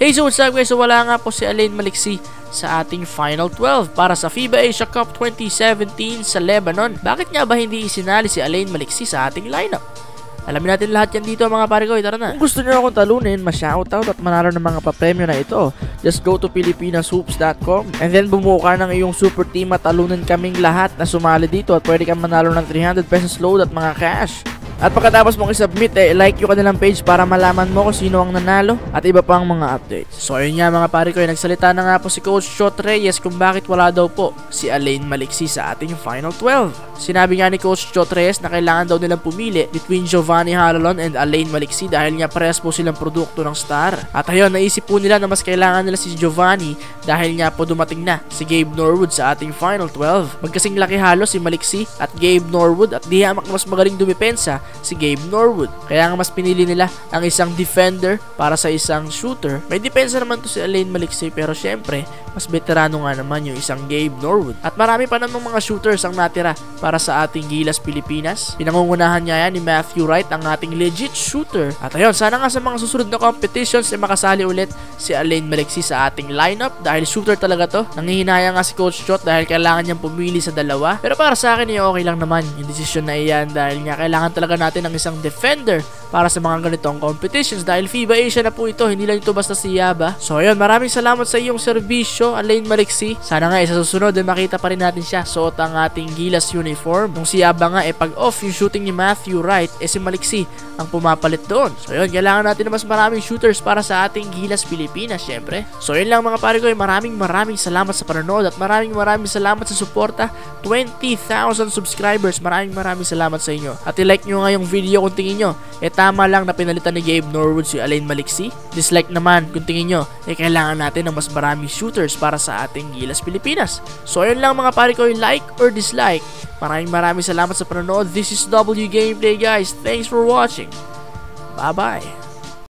Hey, so what's up guys? So wala nga po si Alain Maliksi sa ating Final 12 para sa FIBA Asia Cup 2017 sa Lebanon. Bakit nga ba hindi isinali si Alain Maliksi sa ating lineup? Alamin natin lahat yan dito mga pare ko. Tara na. Kung gusto nyo akong talunin, ma-shoutout at manalo ng mga papremyo na ito, just go to filipinashoops.com and then bumuo ka ng iyong super team at talunin kaming lahat na sumali dito at pwede kang manalo ng 300 pesos load at mga cash. At pagkatapos mong isubmit, like yung kanilang page para malaman mo kung sino ang nanalo at iba pang mga updates. So ayun nga mga pare ko, nagsalita na nga po si Coach Chot Reyes kung bakit wala daw po si Alain Maliksi sa ating Final 12. Sinabi nga ni Coach Chot Reyes na kailangan daw nilang pumili between Giovanni Halalon and Alain Maliksi dahil nga parehas po silang produkto ng Star. At ayun, naisip po nila na mas kailangan nila si Giovanni dahil nga po dumating na si Gabe Norwood sa ating Final 12. Magkasing laki halos si Maliksi at Gabe Norwood at di hamak na mas magaling dumipensa si Gabe Norwood. Kaya nga mas pinili nila ang isang defender para sa isang shooter. May depensa naman to si Alain Maliksi pero syempre mas veterano nga naman yung isang Gabe Norwood. At marami pa namang mga shooters ang natira para sa ating Gilas Pilipinas. Pinangungunahan niya yan ni Matthew Wright, ang ating legit shooter. At ayun, sana nga sa mga susunod na competitions makasali ulit si Alain Maliksi sa ating lineup dahil shooter talaga to. Nangihinaya nga si Coach Chot dahil kailangan niyang pumili sa dalawa. Pero para sa akin okay lang naman yung desisyon na iyan dahil nga kailangan talaga natin ng isang defender para sa mga ganitong competitions dahil FIBA Asia na po ito, hindi lang ito basta si Yaba. So ayun, maraming salamat sa iyong serbisyo Alain Maliksi. Sana nga sa susunod makita pa rin natin siya suot ang ating Gilas uniform. Nung si Yaba nga pag off yung shooting ni Matthew Wright, si Maliksi ang pumapalit doon. So yun, kailangan natin na mas maraming shooters para sa ating Gilas Pilipinas syempre. So yun lang mga pare ko, maraming salamat sa panonood at maraming salamat sa suporta. 20,000 subscribers, maraming salamat sa inyo. At i-like nyo nga yung video kung tingin nyo tama lang na pinalitan ni Gabe Norwood si Alain Maliksi. Dislike naman kung tingin nyo kailangan natin ng mas maraming shooters para sa ating Gilas Pilipinas. So ayun lang mga pare ko, like or dislike. Maraming salamat sa panonood. This is W Gameplay guys. Thanks for watching. Bye bye.